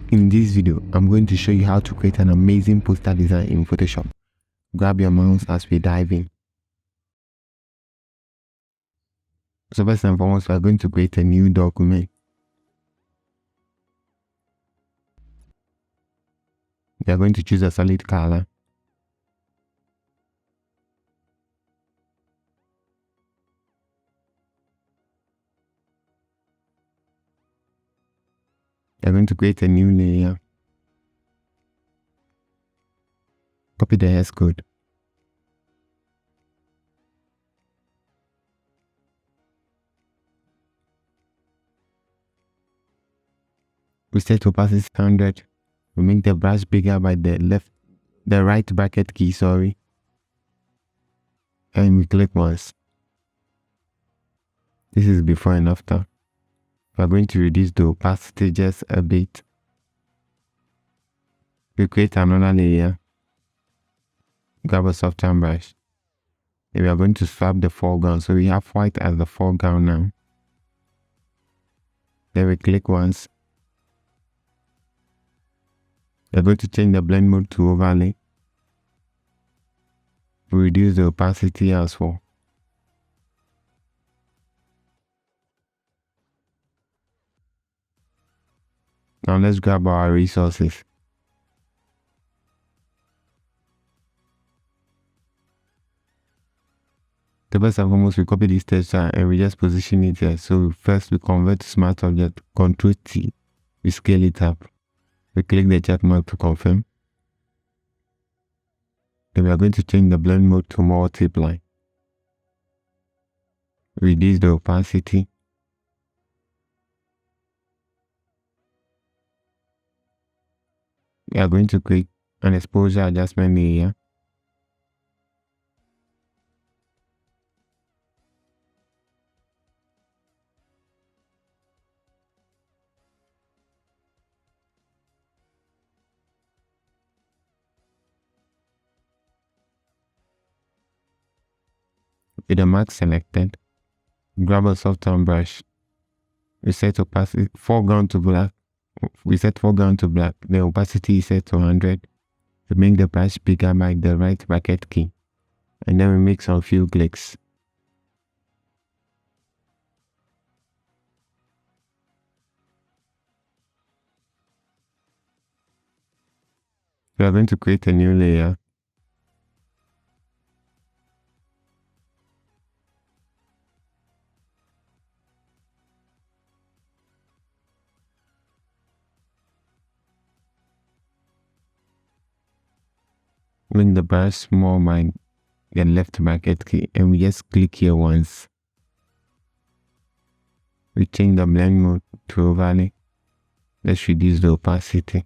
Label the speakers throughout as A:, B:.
A: In this video, I'm going to show you how to create an amazing poster design in Photoshop. Grab your mouse as we dive in. So first and foremost, we are going to create a new document. We are going to choose a solid color. We are going to create a new layer. Copy the hex code. We set opacity 100. We make the brush bigger by the right bracket key, and we click once. This is before and after. We are going to reduce the opacity just a bit. We create another layer. Grab a soften brush. And we are going to swap the foreground. So we have white as the foreground now. Then we click once. We are going to change the blend mode to overlay. We reduce the opacity as well. Now let's grab our resources. The first and foremost, we copy this texture and we just position it here. So first we convert to smart object, Ctrl T, we scale it up. We click the check mark to confirm. Then we are going to change the blend mode to multiply. Reduce the opacity. We are going to create an exposure adjustment layer. With the mask selected, grab a soften brush. We set opacity foreground to black. We set foreground to black. The opacity is set to 100. We make the brush bigger by the right bracket key. And then we make some few clicks. We are going to create a new layer. Make the brush small by the left bracket key and we just click here once. We change the blend mode to overlay. Let's reduce the opacity.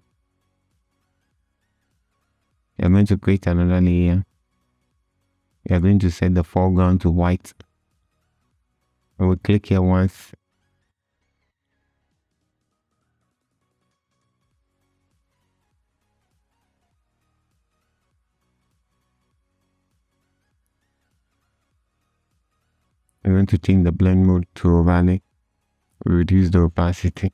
A: We are going to create another layer. We are going to set the foreground to white. And we click here once. We're going to change the blend mode to overlay. Reduce the opacity.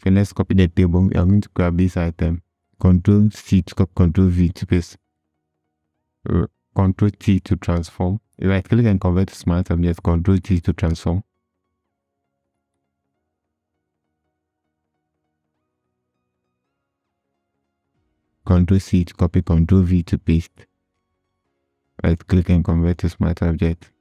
A: Okay, let's copy the table. We are going to grab this item. Ctrl C to copy, Ctrl V to paste. Ctrl T to transform. Right click and convert to smart object. Ctrl T to transform. Ctrl C to copy, Ctrl V to paste. Right click and convert to smart object.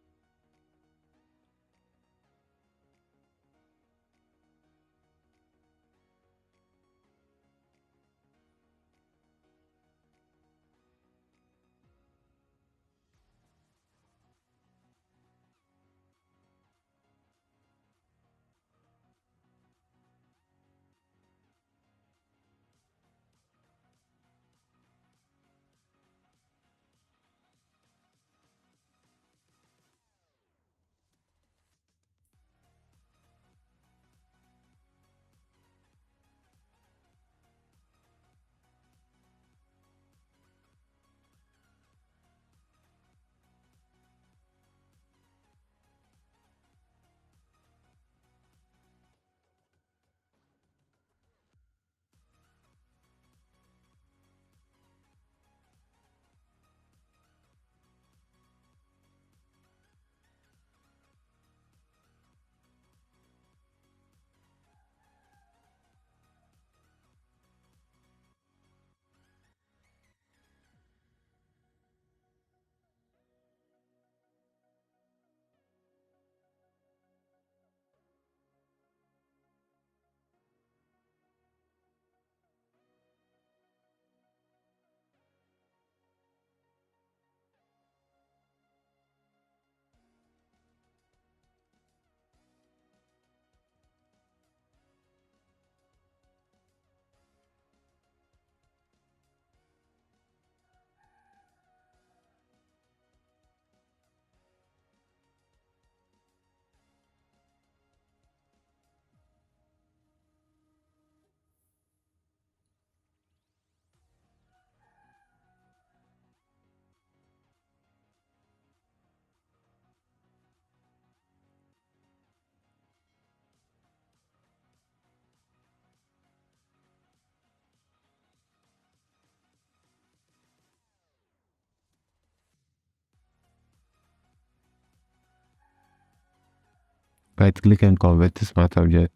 A: Right click and convert to smart object.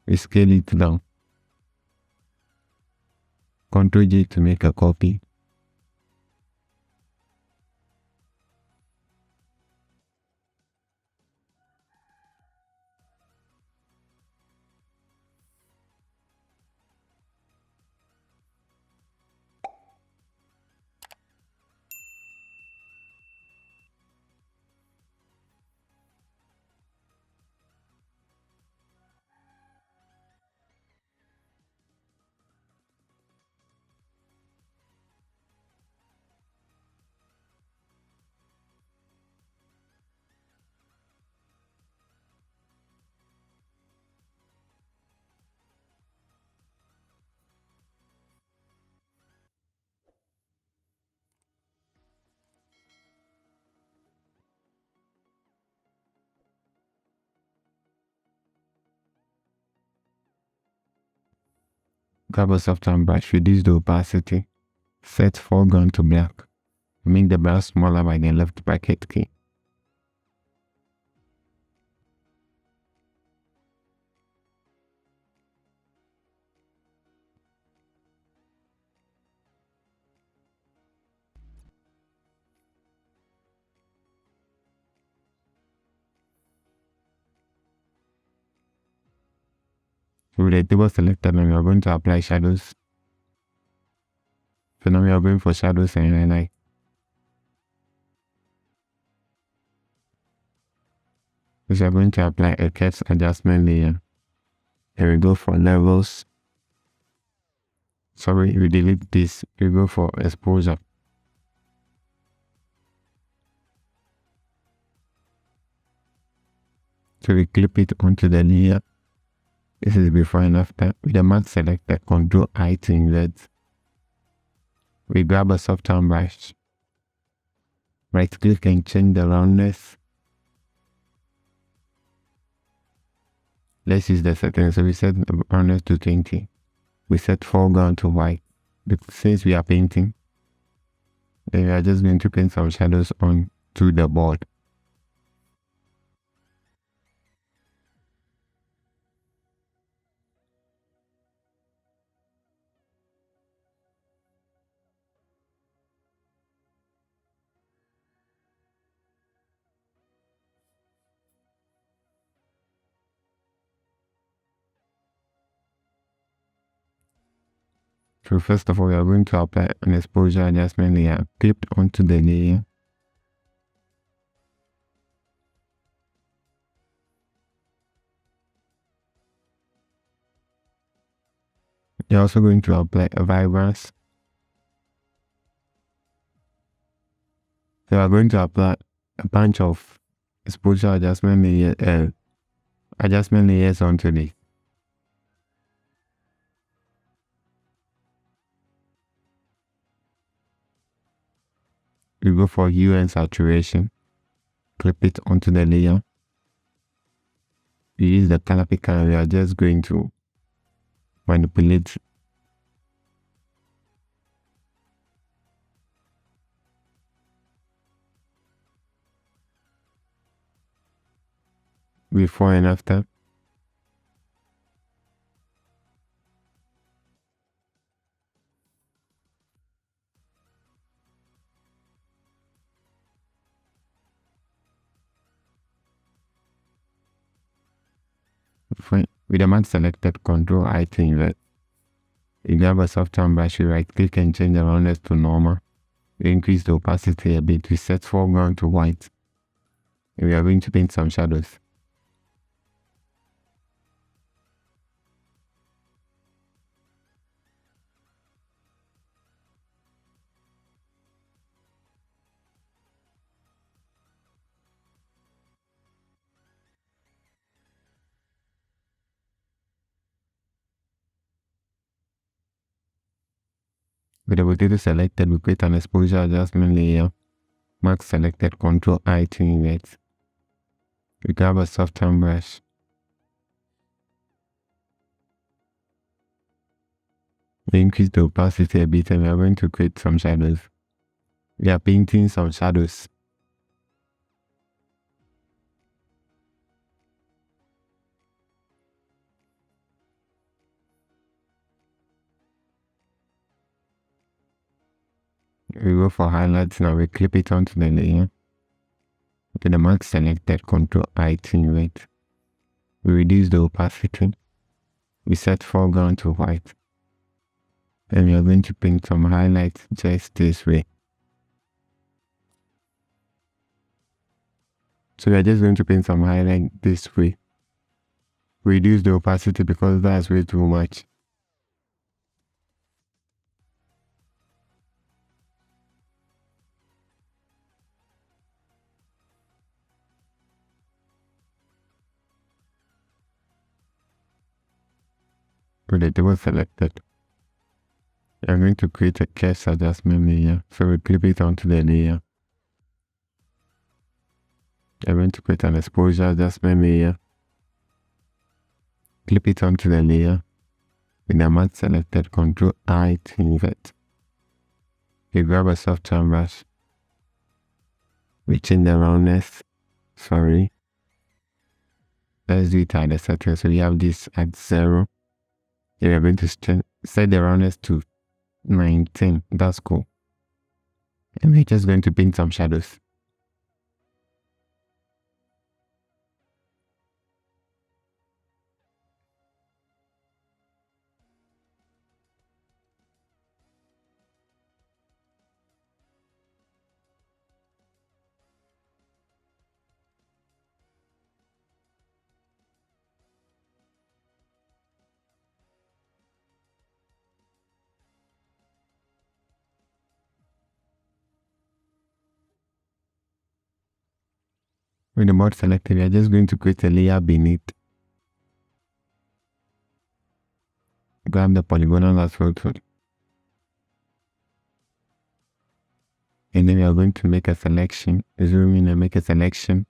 A: We scale it down. Ctrl J to make a copy. Grab a software brush, reduce the opacity, set foreground to black. Make the brush smaller by the left bracket key. With the table selected, now we are going to apply shadows. So now we are going for shadows and highlight. We are going to apply a cut adjustment layer. Here we go for levels. Sorry, we delete this. We go for exposure. So we clip it onto the layer. This is before and after. With the mask selected, Ctrl I to invert. We grab a software brush. Right click and change the roundness. Let's use the settings. So we set the roundness to 20. We set foreground to white. Since we are painting, then we are just going to paint some shadows on to the board. So first of all, we are going to apply an exposure adjustment layer clipped onto the layer. You're also going to apply a vibrance. So we are going to apply a bunch of exposure adjustment layers onto this. We go for hue and saturation, clip it onto the layer. We use the color picker and we are just going to manipulate before and after. With the mask selected, Ctrl I to invert. We grab a software brush, we right click and change the roundness to normal. We increase the opacity a bit. We set foreground to white. And we are going to paint some shadows. With the potato selected, we create an exposure adjustment layer. Mask selected, Ctrl I to invert. We grab a software brush. We increase the opacity a bit and we are going to create some shadows. We are painting some shadows. We go for highlights now, we clip it onto the layer. With the mask selected, Ctrl I to invert. We reduce the opacity. We set foreground to white. And we are going to paint some highlights just this way. So we are just going to paint some highlight this way. Reduce the opacity because that's way too much. With the table selected, we are going to create a curves adjustment layer. So we clip it onto the layer. We are going to create an exposure adjustment layer. Clip it onto the layer. With the mask selected, Ctrl I to invert. We grab a soft tone brush. We change the roundness. Sorry. Let's do it at the center. So we have this at 0. We are going to set the roundness to 19. That's cool. And we're just going to paint some shadows. With the mode selected, we are just going to create a layer beneath. Grab the polygonal lasso tool. And then we are going to make a selection. Zoom in and make a selection.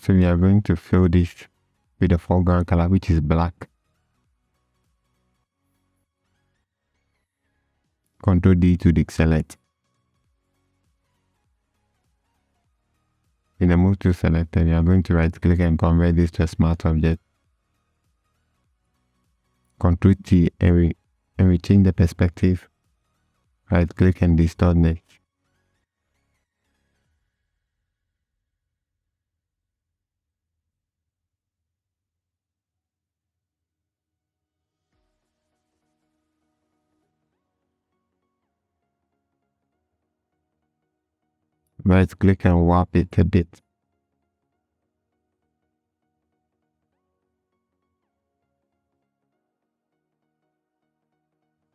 A: So we are going to fill this with the foreground color, which is black. Ctrl D to deselect. In the move tool selected, we are going to right click and convert this to a smart object. Ctrl T and we change the perspective. Right click and distort next. Right click and warp it a bit.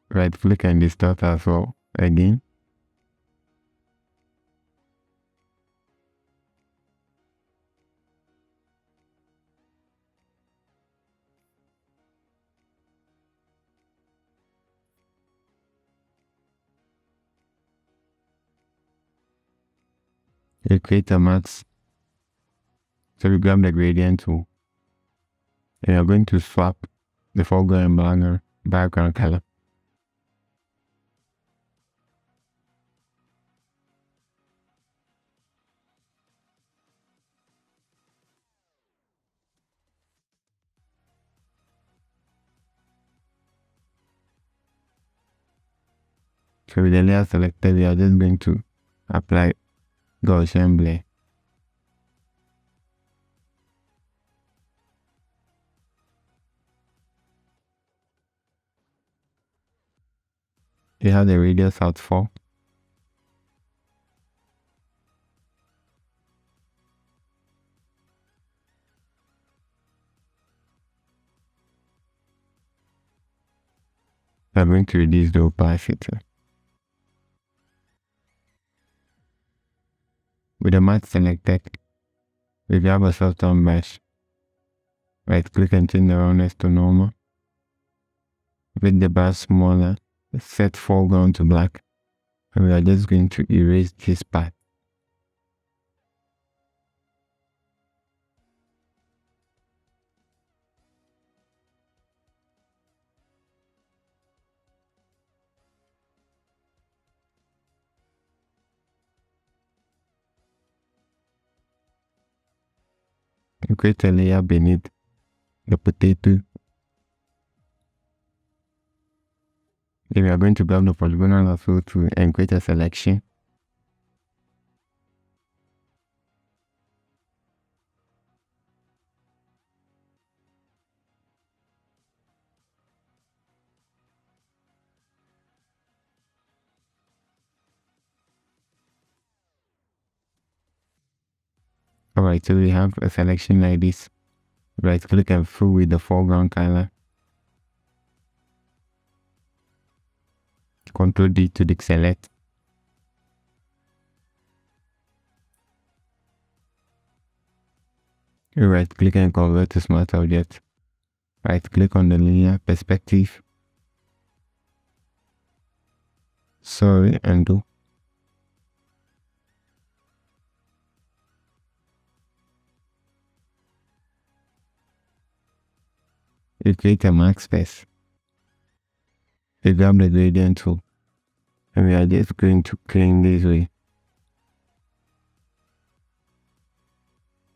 A: Right click and distort as well again. We create a mask. So we grab the gradient tool. And we are going to swap the foreground and background color. So with the layer selected, we are just going to apply Gaussian blur. We have the radius out 4. We are going to reduce the opacity. With the mask selected, we grab a soft tone brush. Right click and change the roundness to normal. Make the bar smaller. Set foreground to black. And we are just going to erase this part. And create a layer beneath the potato. Then we are going to grab the polygonal lasso tool and create a selection. Alright, so we have a selection like this. Right click and fill with the foreground color. Ctrl D to deselect. Right click and convert to smart object. Right click on the linear perspective. Sorry, undo. You create a mask space. You grab the gradient tool. And we are just going to clean this way.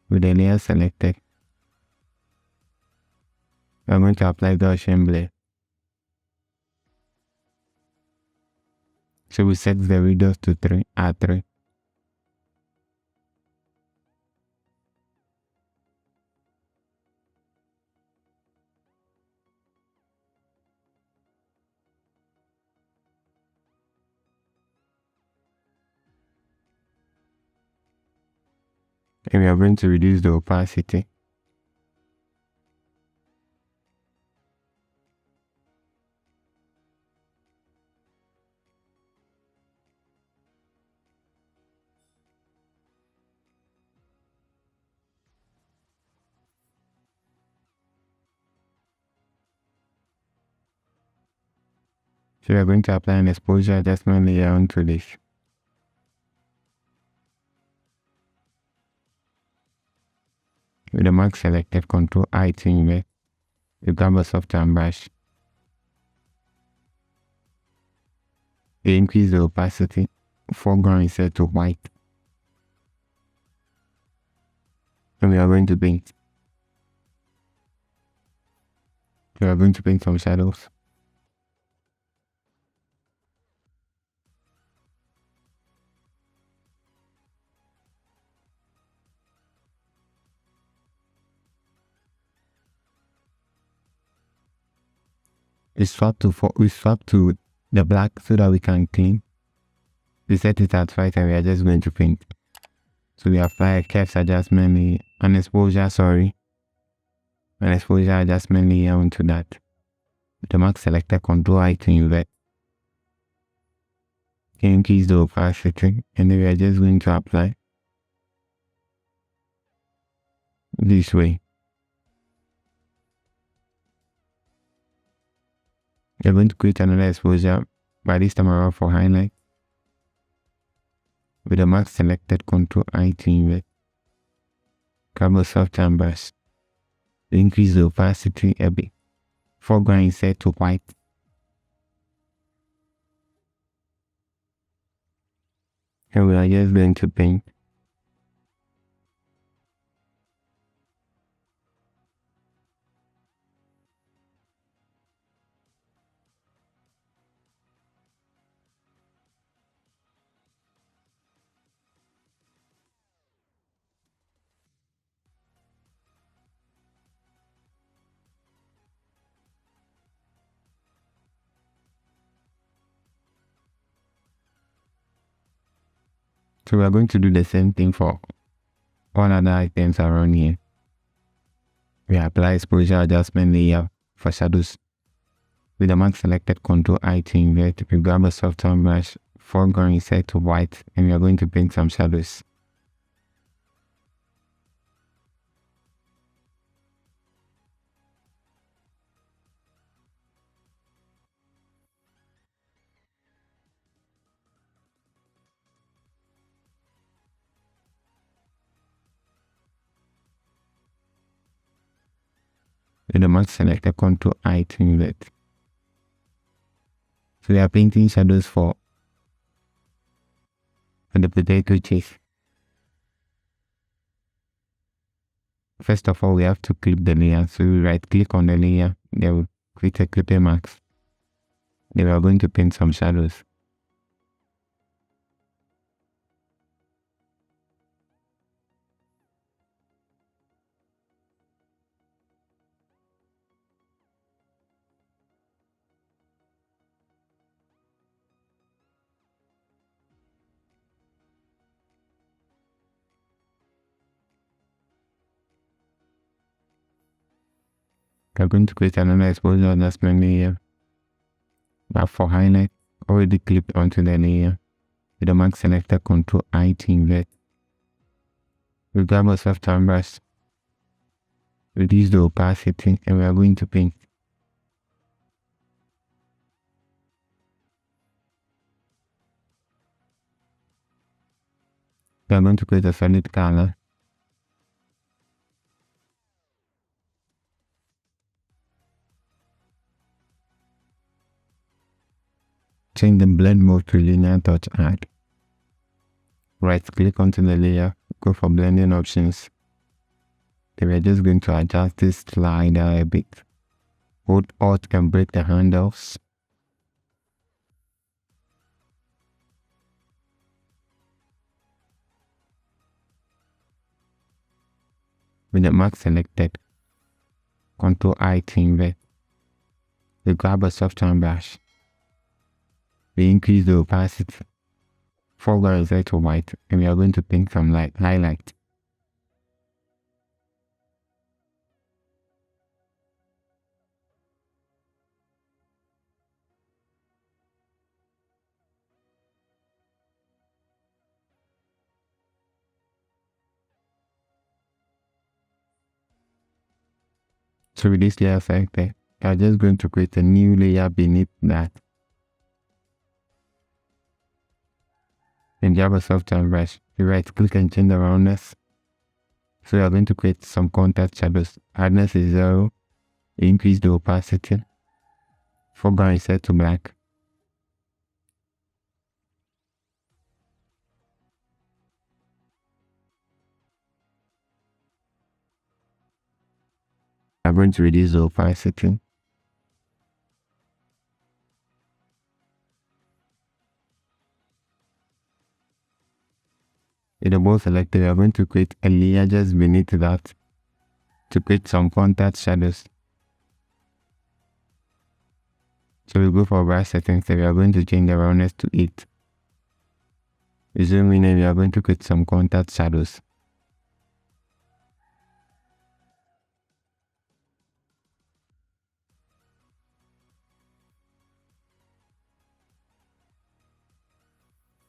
A: With the layer selected, we are going to apply Gaussian blur. So we set the radius to 3 at 3. And we are going to reduce the opacity. So we are going to apply an exposure adjustment layer onto this. With the mask selected, Ctrl I to invert. You grab a soft brush. You increase the opacity. Foreground is set to white. And we are going to paint. We are going to paint some shadows. We swap to the black so that we can clean. We set it at white and we are just going to paint. So we apply a curves adjustment layer, an exposure adjustment layer onto that. With the mask selected, Ctrl I to invert. Increase the opacity, and then we are just going to apply this way. We are going to create another exposure, by this time around for highlight. With the mask selected, Ctrl I to invert. Grab a soft brush. Increase the opacity a bit. Foreground is set to white. And we are just going to paint. So we are going to do the same thing for all other items around here. We apply exposure adjustment layer for shadows. With the mask selected, Ctrl I to invert. We grab a soft brush. Foreground is set to white, and we are going to paint some shadows. With the mask selected, Ctrl I to invert. So we are painting shadows for the potato chips. First of all, we have to clip the layer. So we right click on the layer, then we create a clipping mask. Then we are going to paint some shadows. We are going to create another exposure adjustment layer. Now for highlight, already clipped onto the layer. With the mask selector, Ctrl I to invert. We grab a soft tone brush, reduce the opacity, and we are going to paint. We are going to create a solid color. Change the blend mode to linear touch add. Right click onto the layer, go for blending options. Then we're just going to adjust this slider a bit. Hold Alt and break the handles. With the mask selected, Ctrl I to invert. We grab a soft tone brush. We increase the opacity. Foreground is set to white, and we are going to paint some light highlight. So with this layer selected, we are just going to create a new layer beneath that. Then grab a soft tone brush. You right click and change the roundness. So we are going to create some contact shadows. Hardness is 0. Increase the opacity. Foreground is set to black. I'm going to reduce the opacity. With the both selected, we are going to create a layer just beneath that to create some contact shadows. So we go for brush settings, so we are going to change the roundness to 8. We zoom in and we are going to create some contact shadows.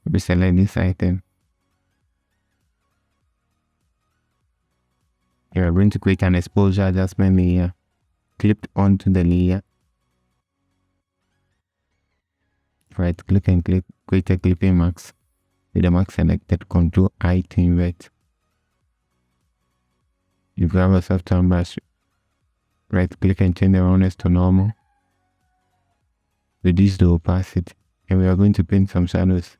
A: We select this item. We are going to create an exposure adjustment layer. Clipped onto the layer. Right click and create a clipping mask. With the mask selected, Ctrl I to invert. You grab a soft tone brush. Right click and change the roundness to normal. Reduce the opacity. And we are going to paint some shadows.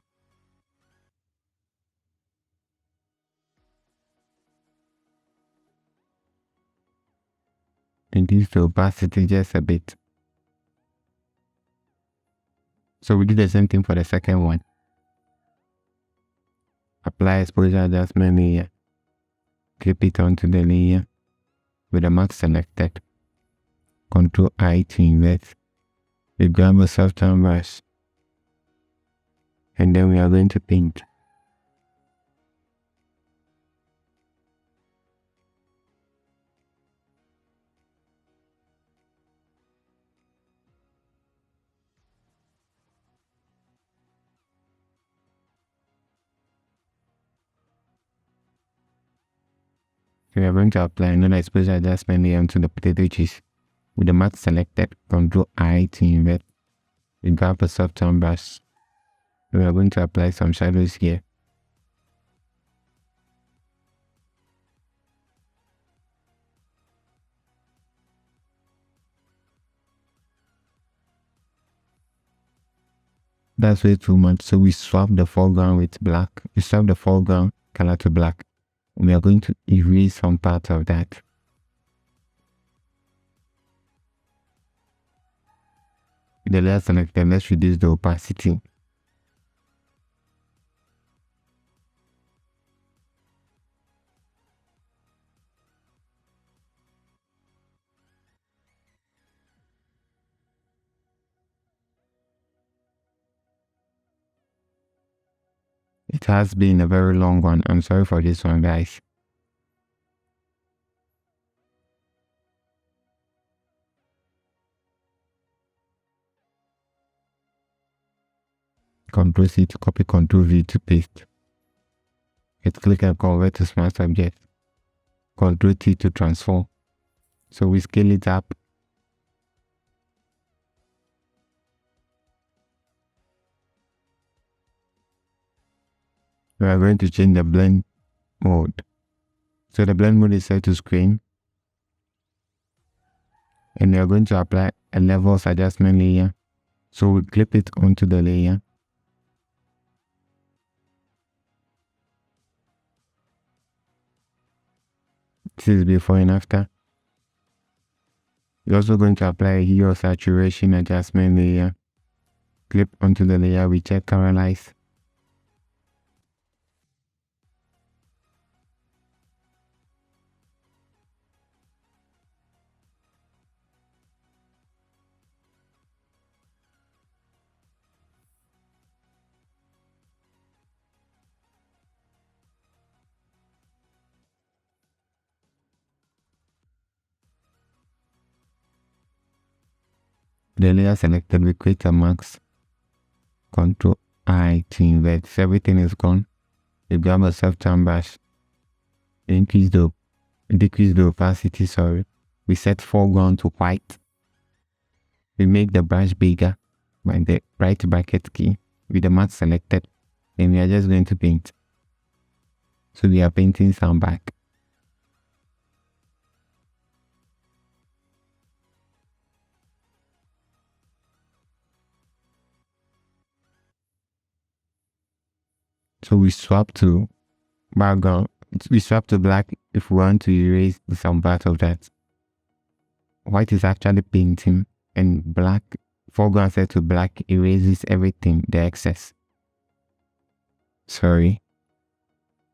A: Reduce the opacity just a bit. So we do the same thing for the second one. Apply exposure adjustment layer. Clip it onto the layer. With the mask selected, Ctrl I to invert. We grab a soft tone brush. And then we are going to paint. So we are going to apply another exposure adjustment layer onto the potato chips. With the mask selected, Ctrl I to invert. We grab a soft tone brush. We are going to apply some shadows here. That's way too much. So we swap the foreground with black. We swap the foreground color to black. We are going to erase some part of that. The layer selected, let's reduce the opacity. It has been a very long one. I'm sorry for this one, guys. Ctrl C to copy, Ctrl V to paste. Let's click and convert to Smart Object. Ctrl T to transform. So we scale it up. We are going to change the blend mode. So the blend mode is set to screen. And we are going to apply a levels adjustment layer. So we clip it onto the layer. This is before and after. We're also going to apply a hue saturation adjustment layer. Clip onto the layer, we check colorize. The layer selected, we create a mask. Ctrl I to invert. So everything is gone. We grab a self-tone brush. Decrease the opacity, sorry. We set foreground to white. We make the brush bigger by the right bracket key with the mask selected. And we are just going to paint. So we are painting some back. So we swap to background. We swap to black if we want to erase some part of that. White is actually painting, and black, foreground set to black, erases everything, the excess. Sorry.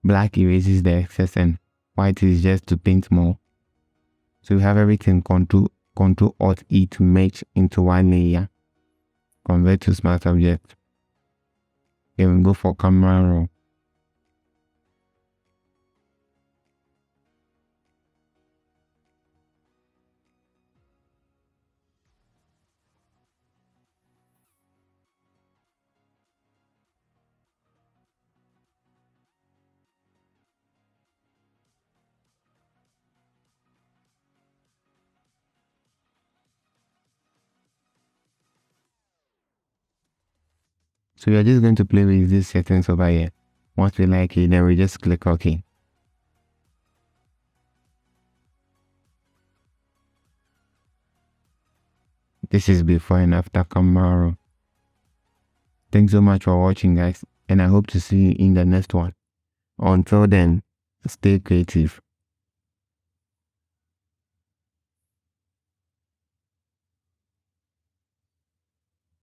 A: Black erases the excess and white is just to paint more. So we have everything Ctrl Alt E to merge into one layer. Convert to Smart Object. Then we go for camera raw. So we are just going to play with these settings over here. Once we like it, then we just click OK. This is before and after camera raw. Thanks so much for watching, guys, and I hope to see you in the next one. Until then, stay creative.